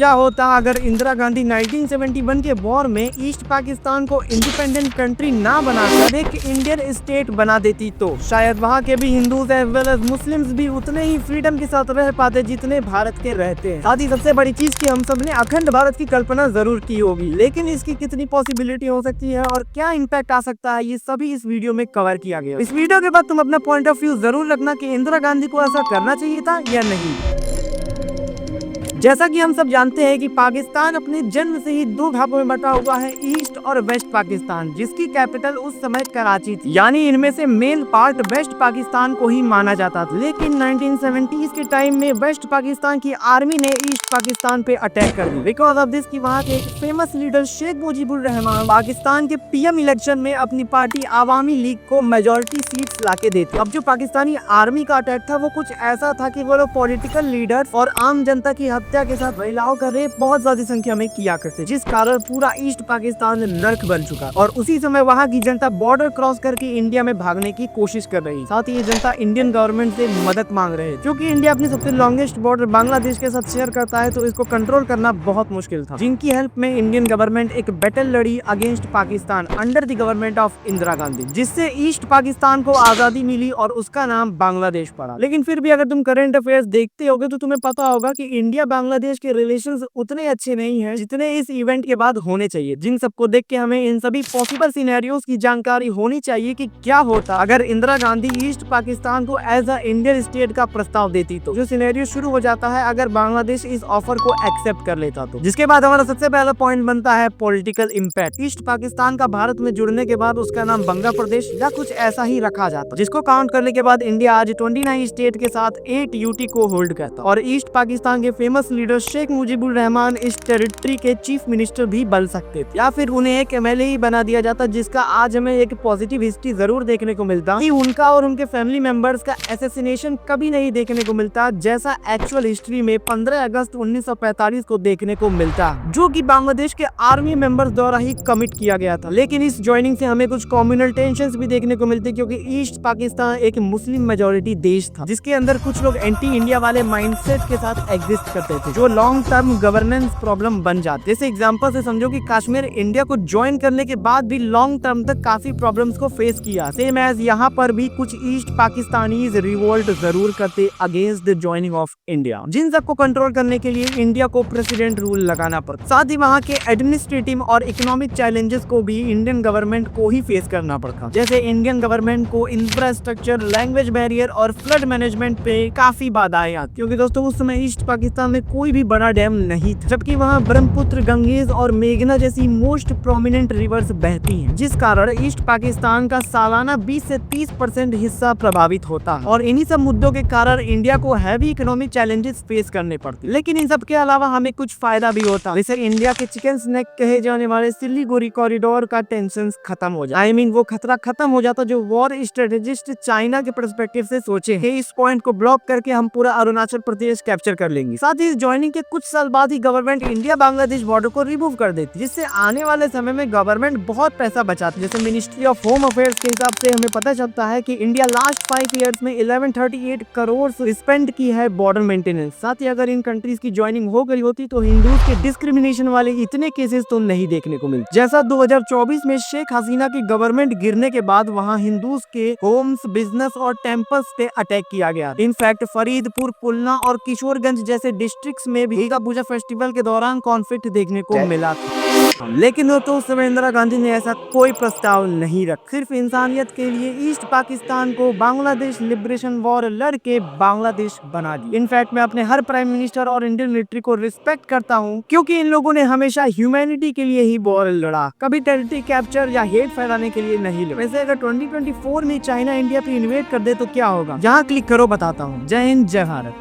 क्या होता अगर इंदिरा गांधी 1971 के वॉर में ईस्ट पाकिस्तान को इंडिपेंडेंट कंट्री ना बनाकर एक इंडियन स्टेट बना देती, तो शायद वहाँ के भी Hindus as well as Muslims भी उतने ही फ्रीडम के साथ रह पाते जितने भारत के रहते हैं। साथ ही सबसे बड़ी चीज की हम सब ने अखंड भारत की कल्पना जरूर की होगी, लेकिन इसकी कितनी पॉसिबिलिटी हो सकती है और क्या इम्पैक्ट आ सकता है, ये सभी इस वीडियो में कवर किया गया। इस वीडियो के बाद तुम अपना पॉइंट ऑफ व्यू जरूर रखना कि इंदिरा गांधी को ऐसा करना चाहिए था या नहीं। जैसा कि हम सब जानते हैं कि पाकिस्तान अपने जन्म से ही दो भागों में बटा हुआ है, ईस्ट और वेस्ट पाकिस्तान, जिसकी कैपिटल उस समय कराची थी। यानी इनमें से मेन पार्ट वेस्ट पाकिस्तान को ही माना जाता था। लेकिन 1970s के टाइम में वेस्ट पाकिस्तान की आर्मी ने ईस्ट पाकिस्तान पे अटैक कर दी। बिकॉज ऑफ दिस की वहाँ के एक फेमस लीडर शेख मुजीबुर रहमान पाकिस्तान के पीएम इलेक्शन में अपनी पार्टी आवामी लीग को मेजोरिटी सीट्स लाके देते। अब जो पाकिस्तानी आर्मी का अटैक था वो कुछ ऐसा था कि वो लोग पॉलिटिकल लीडर और आम जनता की हत्या के साथ महिलाओं का रेप बहुत ज्यादा संख्या में किया करते, जिस कारण पूरा ईस्ट पाकिस्तान नर्क बन चुका। और उसी समय वहाँ की जनता बॉर्डर क्रॉस करके इंडिया में भागने की कोशिश कर रही। साथ ही ये जनता इंडियन गवर्नमेंट से मदद मांग रहे हैं, क्योंकि इंडिया अपनी सबसे लॉन्गेस्ट बॉर्डर बांग्लादेश के साथ शेयर करता है, तो इसको कंट्रोल करना बहुत मुश्किल था। जिनकी हेल्प में इंडियन गवर्नमेंट एक बैटल लड़ी against Pakistan under the government of Indira Gandhi, जिससे ईस्ट पाकिस्तान को आजादी मिली और उसका नाम बांग्लादेश पड़ा। लेकिन फिर भी अगर तुम करंट अफेयर्स देखते होगे तो तुम्हें पता होगा कि इंडिया बांग्लादेश के रिलेशंस उतने अच्छे नहीं हैं जितने इस इवेंट के बाद होने चाहिए। जिन सबको देख के हमें इन सभी पॉसिबल सिनेरियोस की जानकारी होनी चाहिए कि क्या होता अगर इंदिरा गांधी ईस्ट पाकिस्तान को एज अ इंडियन स्टेट का प्रस्ताव देती। तो जो सिनेरियो शुरू हो जाता है अगर बांग्लादेश इस ऑफर को एक्सेप्ट कर लेता तो। जिसके बाद हमारा सबसे पहला पॉइंट बनता है पॉलिटिकल इम्पैक्ट। ईस्ट पाकिस्तान का भारत में जुड़ने के बाद उसका नाम बंगा प्रदेश या कुछ ऐसा ही रखा जाता, जिसको काउंट करने के बाद इंडिया आज 29 स्टेट के साथ 8 यूटी को होल्ड करता। और ईस्ट पाकिस्तान के फेमस लीडर शेख मुजीबुर रहमान इस टेरिटरी के चीफ मिनिस्टर भी बन सकते थे, या फिर उन्हें एक एमएलए ही बना दिया जाता, जिसका आज हमें एक पॉजिटिव हिस्ट्री जरूर देखने को मिलता कि उनका और उनके फैमिली मेंबर्स का असैसिनेशन कभी नहीं देखने को मिलता, जैसा एक्चुअल हिस्ट्री में 15 अगस्त 1945 को देखने को मिलता, जो कि बांग्लादेश के आर्मी मेंबर्स द्वारा ही कमिट किया गया था। लेकिन इस ज्वाइनिंग से हमें कुछ कम्युनल टेंशंस भी देखने को मिलते, क्योंकि ईस्ट पाकिस्तान एक मुस्लिम मेजोरिटी देश था, जिसके अंदर कुछ लोग एंटी इंडिया वाले माइंडसेट के साथ एग्जिस्ट करते थे, जो लॉन्ग टर्म गवर्नेंस प्रॉब्लम बन जाते। जैसे एग्जांपल से समझो कि कश्मीर इंडिया को ज्वाइन करने के बाद भी लॉन्ग टर्म तक काफी प्रॉब्लम्स को फेस किया। सेम एज यहाँ पर भी कुछ ईस्ट पाकिस्तानीज रिवोल्ट जरूर करते against the joining of India, जिन सबको कंट्रोल करने के लिए इंडिया को प्रेसिडेंट रूल लगाना पड़ता। साथ ही वहाँ के एडमिनिस्ट्रेटिव और इकोनॉमिक चैलेंजेस को भी इंडियन गवर्नमेंट को ही फेस करना पड़ता। जैसे इंडियन गवर्नमेंट को इंफ्रास्ट्रक्चर, लैंग्वेज बैरियर और फ्लड मैनेजमेंट पे काफी बाधाएं आती, क्योंकि दोस्तों उस समय ईस्ट पाकिस्तान में कोई भी बड़ा डैम नहीं था, जबकि वहाँ ब्रह्मपुत्र, गंगेज और मेघना जैसी मोस्ट प्रोमिनेंट रिवर्स बहती हैं, जिस कारण ईस्ट पाकिस्तान का सालाना 20 से 30% हिस्सा प्रभावित होता है। और इन्हीं सब मुद्दों के कारण इंडिया को हैवी इकोनॉमिक चैलेंजेस फेस करने पड़ते। लेकिन इन सब के अलावा हमें कुछ फायदा भी होता, जैसे इंडिया के चिकन स्नैक कहे जाने वाले सिलीगुड़ी कॉरिडोर का टेंशन खत्म हो जाता। वो खतरा खत्म हो जाता जो वॉर स्ट्रेटेजिस्ट चाइना के पर्सपेक्टिव से सोचे है। इस पॉइंट को ब्लॉक करके हम पूरा अरुणाचल प्रदेश कैप्चर कर लेंगे। साथ ही इस ज्वाइनिंग के कुछ साल बाद ही गवर्नमेंट इंडिया बांग्लादेश बॉर्डर को रिमूव कर देती, जिससे आने वाले समय में गवर्नमेंट बहुत पैसा बचाती। जैसे मिनिस्ट्री ऑफ होम अफेयर्स के हिसाब से हमें पता चलता है कि इंडिया लास्ट 5 इयर्स में 1138 करोड़ स्पेंड की है बॉर्डर मेंटेनेंस। साथ ही अगर इन कंट्रीज की ज्वाइनिंग हो गई होती तो हिंदूज के डिस्क्रिमिनेशन वाले इतने केसेस तो नहीं देखने को मिलते, जैसा 2024 में शेख हसीना की गवर्नमेंट गिरने के बाद वहाँ हिंदूज के होम्स, बिजनेस और टेम्पल्स पे अटैक किया गया। इनफैक्ट फरीदपुर, पुलना और किशोरगंज जैसे डिस्ट्रिक्ट्स में भी दुर्गा पूजा फेस्टिवल के दौरान कॉन्फ्लिक्ट देखने को मिला था। लेकिन तो उस समय इंदिरा गांधी ने ऐसा कोई प्रस्ताव नहीं रखा, सिर्फ इंसानियत के लिए ईस्ट पाकिस्तान को बांग्लादेश लिबरेशन वॉर लड़के बांग्लादेश बना दिया। इनफैक्ट मैं अपने हर प्राइम मिनिस्टर और इंडियन मिलिट्री को रिस्पेक्ट करता हूँ, क्योंकि इन लोगों ने हमेशा ह्यूमैनिटी के लिए ही वॉर लड़ा, कभी टेरिटरी कैप्चर या हेट फैलाने के लिए नहीं लड़ा। वैसे अगर 2024 में चाइना इंडिया पे इन्वेड कर दे तो क्या होगा, जहाँ क्लिक करो बताता हूँ। जय हिंद, जय भारत।